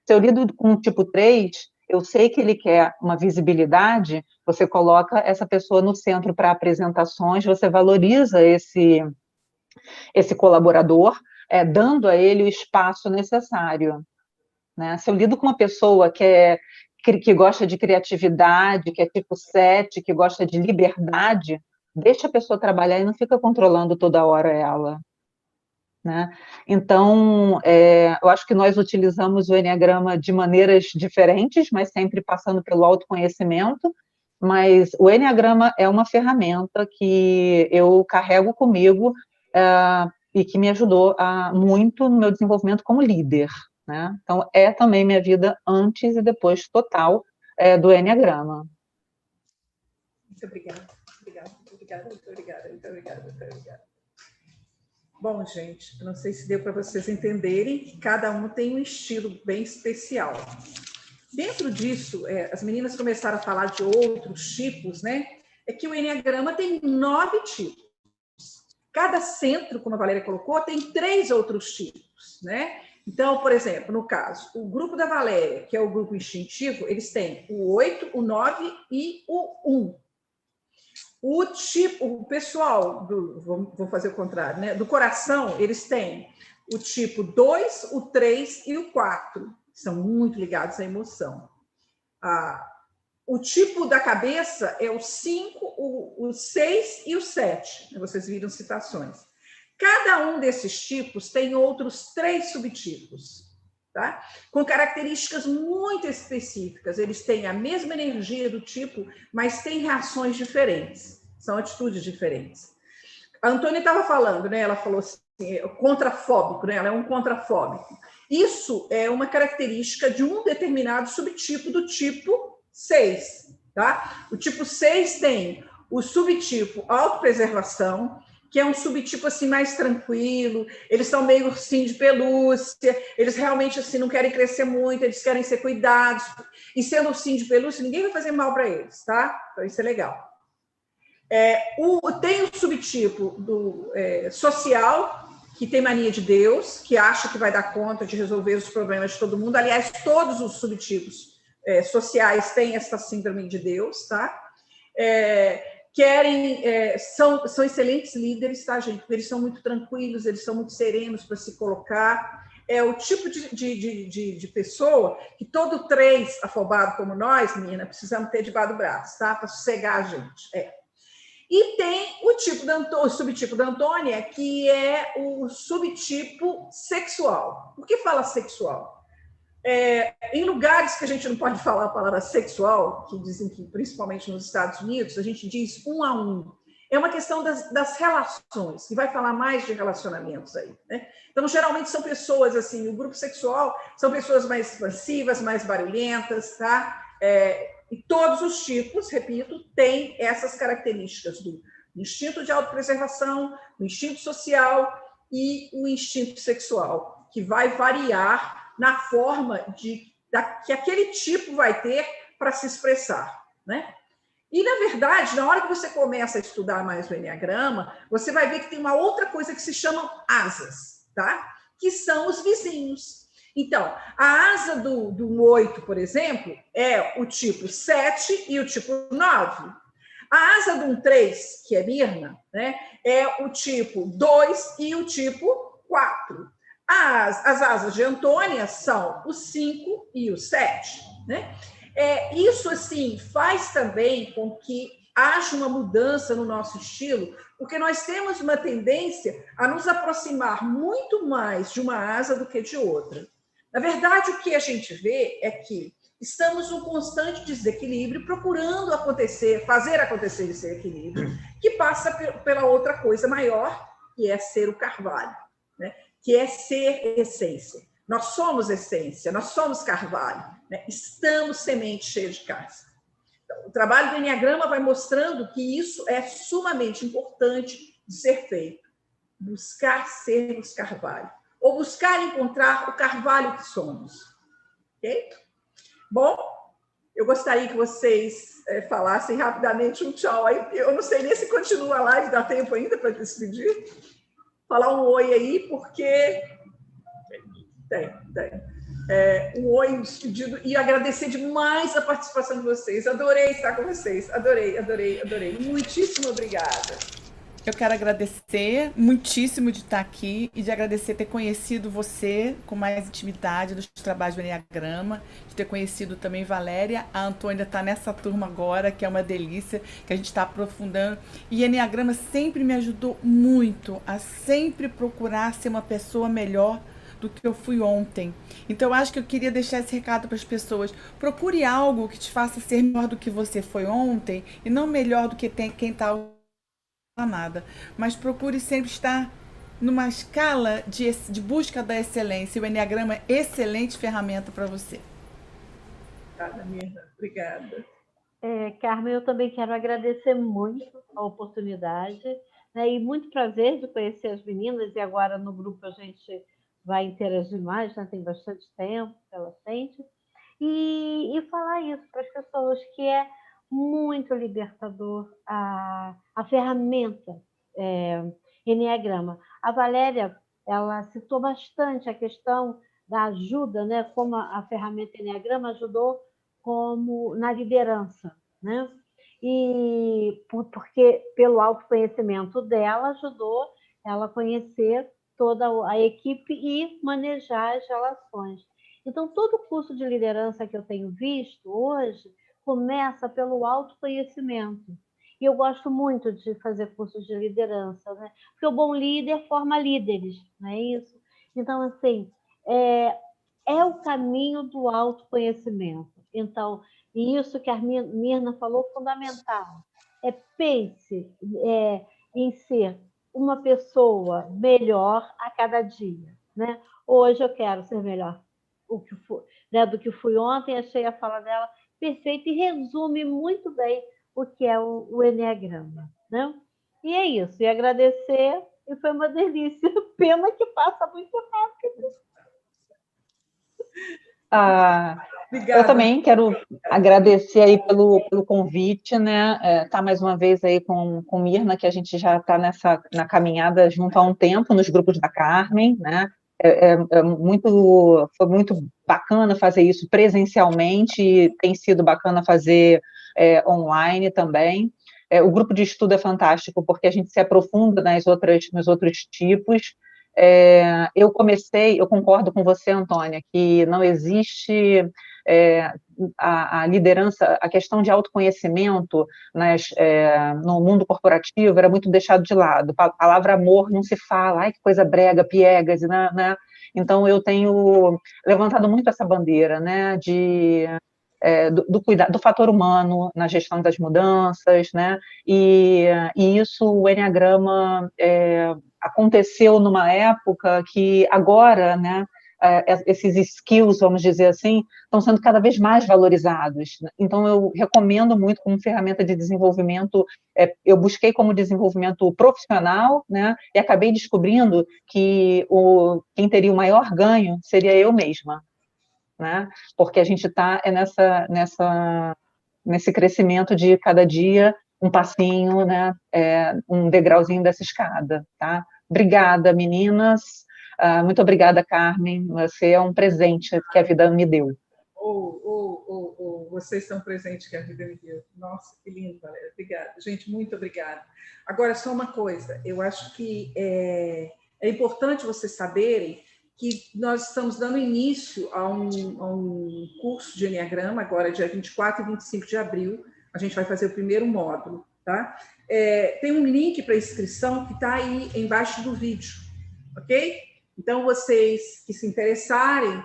[SPEAKER 3] Se eu lido com um tipo 3, eu sei que ele quer uma visibilidade, você coloca essa pessoa no centro para apresentações, você valoriza esse colaborador, dando a ele o espaço necessário. Né? Se eu lido com uma pessoa que gosta de criatividade, que é tipo 7, que gosta de liberdade, deixa a pessoa trabalhar e não fica controlando toda hora ela. Né? Então, eu acho que nós utilizamos o Enneagrama de maneiras diferentes, mas sempre passando pelo autoconhecimento, mas o Enneagrama é uma ferramenta que eu carrego comigo e que me ajudou muito no meu desenvolvimento como líder. Né? Então, é também minha vida antes e depois total do Enneagrama.
[SPEAKER 1] Muito obrigada, muito obrigada. Bom, gente, eu não sei se deu para vocês entenderem que cada um tem um estilo bem especial. Dentro disso, as meninas começaram a falar de outros tipos, né? É que o Enneagrama tem 9 tipos. Cada centro, como a Valéria colocou, tem 3 outros tipos, né? Então, por exemplo, no caso, o grupo da Valéria, que é o grupo instintivo, eles têm o 8, o 9 e o 1. O pessoal, vou fazer o contrário, né? Do coração, eles têm o tipo 2, o 3 e o 4. São muito ligados à emoção. O tipo da cabeça é o 5, o 6 e o 7. Vocês viram citações. Cada um desses tipos tem outros 3 subtipos, tá? Com características muito específicas. Eles têm a mesma energia do tipo, mas têm reações diferentes. São atitudes diferentes. A Antônia estava falando, né? Ela falou assim, contrafóbico, né? Ela é um contrafóbico. Isso é uma característica de um determinado subtipo do tipo 6, tá? O tipo 6 tem o subtipo autopreservação, que é um subtipo assim mais tranquilo, eles são meio ursinho de pelúcia, eles realmente assim não querem crescer muito, eles querem ser cuidados, e sendo ursinho de pelúcia, ninguém vai fazer mal para eles, tá? Então isso é legal. Tem o subtipo do social, que tem mania de Deus, que acha que vai dar conta de resolver os problemas de todo mundo. Aliás, todos os subtipos sociais têm essa síndrome de Deus, tá? São excelentes líderes, tá, gente? Porque eles são muito tranquilos, eles são muito serenos para se colocar. É o tipo de pessoa que todo 3 afobado como nós, menina, precisamos ter debaixo do braço, tá? Para sossegar a gente. E tem o subtipo da Antônia, que é o subtipo sexual. Por que fala sexual? Em lugares que a gente não pode falar a palavra sexual, que dizem que, principalmente nos Estados Unidos, a gente diz 1 a 1. É uma questão das relações, que vai falar mais de relacionamentos aí, né? Então, geralmente são pessoas, assim, o grupo sexual são pessoas mais expansivas, mais barulhentas, tá? E todos os tipos, repito, têm essas características O instinto de autopreservação, o instinto social e o instinto sexual, que vai variar na forma que aquele tipo vai ter para se expressar, né? E, na verdade, na hora que você começa a estudar mais o Eneagrama, você vai ver que tem uma outra coisa que se chamam asas, tá? Que são os vizinhos. Então, a asa do 8, por exemplo, é o tipo 7 e o tipo 9. A asa do 3, que é Mirna, né, é o tipo 2 e o tipo 4. As asas de Antônia são o 5 e o 7, né? Isso, assim, faz também com que haja uma mudança no nosso estilo, porque nós temos uma tendência a nos aproximar muito mais de uma asa do que de outra. Na verdade, o que a gente vê é que estamos num constante desequilíbrio, procurando fazer acontecer esse equilíbrio, que passa pela outra coisa maior, que é ser o carvalho, né? Que é ser essência. Nós somos essência, nós somos carvalho, né? Estamos semente cheia de casca. Então, o trabalho do Eneagrama vai mostrando que isso é sumamente importante de ser feito. Buscar sermos carvalho, ou buscar encontrar o carvalho que somos. Ok? Bom, eu gostaria que vocês falassem rapidamente um tchau aí. Eu não sei nem se continua a live, dá tempo ainda para despedir. Falar um oi aí, porque... Tem. Um oi, um despedido, e agradecer demais a participação de vocês. Adorei estar com vocês. Adorei. Muitíssimo obrigada.
[SPEAKER 4] Eu quero agradecer muitíssimo de estar aqui e de agradecer ter conhecido você com mais intimidade dos trabalhos do Eneagrama, de ter conhecido também Valéria. A Antônia está nessa turma agora, que é uma delícia, que a gente está aprofundando. E Eneagrama sempre me ajudou muito a sempre procurar ser uma pessoa melhor do que eu fui ontem. Então, eu acho que eu queria deixar esse recado para as pessoas. Procure algo que te faça ser melhor do que você foi ontem e não melhor do que quem está nada. Mas procure sempre estar numa escala de busca da excelência. E o Eneagrama é excelente ferramenta para você.
[SPEAKER 1] Obrigada, Mirna. Obrigada.
[SPEAKER 2] Carmen, eu também quero agradecer muito a oportunidade, né, e muito prazer de conhecer as meninas, e agora no grupo a gente vai interagir mais, né, tem bastante tempo pela frente, e falar isso para as pessoas, que é muito libertador a ferramenta Eneagrama. A Valéria, ela citou bastante a questão da ajuda, né, como a ferramenta Eneagrama ajudou como na liderança, né? E porque pelo autoconhecimento dela ajudou ela a conhecer toda a equipe e manejar as relações. Então, todo curso de liderança que eu tenho visto hoje começa pelo autoconhecimento. E eu gosto muito de fazer cursos de liderança, né? Porque o bom líder forma líderes, não é isso? Então, assim, é o caminho do autoconhecimento. Então, isso que a Mirna falou, fundamental. Pense em ser uma pessoa melhor a cada dia, né? Hoje eu quero ser melhor do que fui ontem. Achei a fala dela perfeita e resume muito bem o que é o Eneagrama, né? E é isso, e agradecer, e foi uma delícia. Pena que passa muito rápido.
[SPEAKER 3] Eu também quero agradecer aí pelo convite, né? Tá mais uma vez aí com Mirna, que a gente já está na caminhada junto há um tempo nos grupos da Carmen, né? Foi muito bacana fazer isso presencialmente, e tem sido bacana fazer online também. O grupo de estudo é fantástico, porque a gente se aprofunda nos outros tipos. Eu concordo com você, Antônia, que não existe a liderança, a questão de autoconhecimento no mundo corporativo era muito deixado de lado. A palavra amor não se fala, ai, que coisa brega, piegas, né? Então, eu tenho levantado muito essa bandeira, né, do cuidado, do fator humano na gestão das mudanças, né? E isso, o Eneagrama aconteceu numa época que agora, né, esses skills, vamos dizer assim, estão sendo cada vez mais valorizados. Então, eu recomendo muito como ferramenta de desenvolvimento. Eu busquei como desenvolvimento profissional, né, e acabei descobrindo que quem teria o maior ganho seria eu mesma, né, porque a gente está nesse crescimento de cada dia um passinho, né, um degrauzinho dessa escada, tá? Obrigada, meninas. Muito obrigada, Carmen. Você é um presente que a vida me deu.
[SPEAKER 1] Vocês são um presente que a vida me deu. Nossa, que lindo, Valéria. Obrigada. Gente, muito obrigada. Agora, só uma coisa. Eu acho que é importante vocês saberem que nós estamos dando início a um curso de Enneagrama, agora dia 24 e 25 de abril. A gente vai fazer o primeiro módulo, tá? Tem um link para inscrição que está aí embaixo do vídeo, ok? Então, vocês que se interessarem,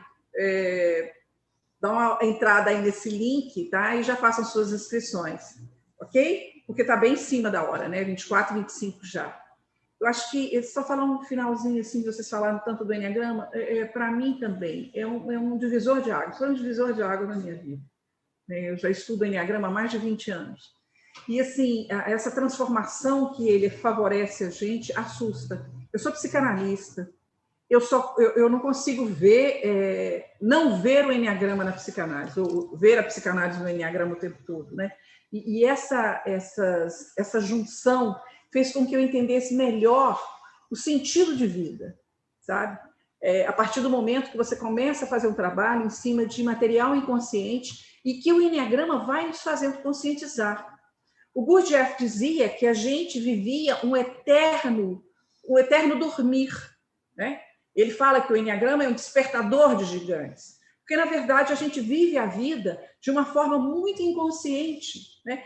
[SPEAKER 1] dão uma entrada aí nesse link, tá? E já façam suas inscrições, ok? Porque está bem em cima da hora, né? 24 e 25 já. Eu acho que, só falar um finalzinho, assim, vocês falaram tanto do Enneagrama, para mim também, é um divisor de águas, foi um divisor de águas na minha vida. Eu já estudo Enneagrama há mais de 20 anos. E, assim, essa transformação que ele favorece a gente assusta. Eu sou psicanalista, eu não consigo não ver o Enneagrama na psicanálise, ou ver a psicanálise no Enneagrama o tempo todo, né? E essa junção fez com que eu entendesse melhor o sentido de vida, sabe? A partir do momento que você começa a fazer um trabalho em cima de material inconsciente e que o Enneagrama vai nos fazendo conscientizar. O Gurdjieff dizia que a gente vivia um eterno dormir, né? Ele fala que o Enneagrama é um despertador de gigantes, porque, na verdade, a gente vive a vida de uma forma muito inconsciente, né?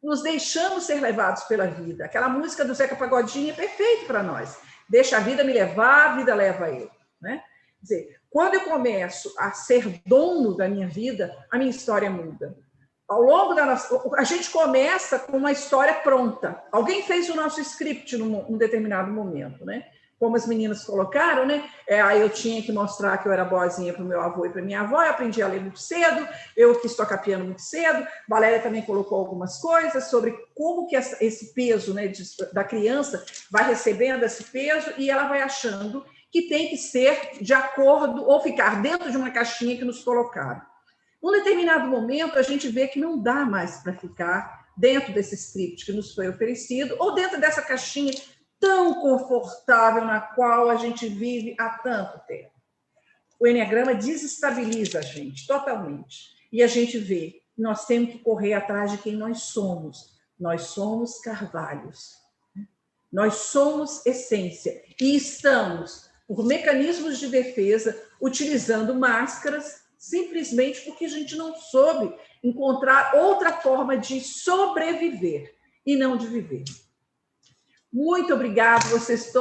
[SPEAKER 1] Nos deixamos ser levados pela vida. Aquela música do Zeca Pagodinho é perfeita para nós. Deixa a vida me levar, a vida leva eu, né? Quer dizer, quando eu começo a ser dono da minha vida, a minha história muda. Ao longo da nossa... A gente começa com uma história pronta. Alguém fez o nosso script num determinado momento, né? Como as meninas colocaram, né? Aí eu tinha que mostrar que eu era boazinha para o meu avô e para minha avó, eu aprendi a ler muito cedo, eu quis tocar piano muito cedo, Valéria também colocou algumas coisas sobre como que esse peso, né, da criança vai recebendo esse peso e ela vai achando que tem que ser de acordo ou ficar dentro de uma caixinha que nos colocaram. Num determinado momento, a gente vê que não dá mais para ficar dentro desse script que nos foi oferecido ou dentro dessa caixinha tão confortável na qual a gente vive há tanto tempo. O Enneagrama desestabiliza a gente totalmente. E a gente vê que nós temos que correr atrás de quem nós somos. Nós somos carvalhos. Nós somos essência. E estamos, por mecanismos de defesa, utilizando máscaras simplesmente porque a gente não soube encontrar outra forma de sobreviver e não de viver. Muito obrigada, vocês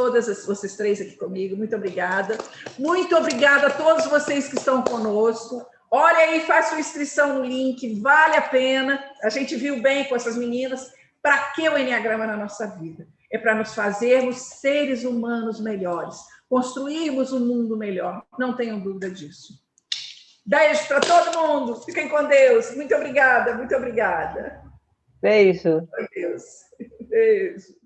[SPEAKER 1] três aqui comigo, muito obrigada. Muito obrigada a todos vocês que estão conosco. Olha aí, faça sua inscrição no link, vale a pena. A gente viu bem com essas meninas. Para que o Enneagrama na nossa vida? É para nos fazermos seres humanos melhores, construirmos um mundo melhor, não tenham dúvida disso. Beijo para todo mundo, fiquem com Deus. Muito obrigada, muito obrigada.
[SPEAKER 3] Beijo.
[SPEAKER 1] Meu Deus. Beijo.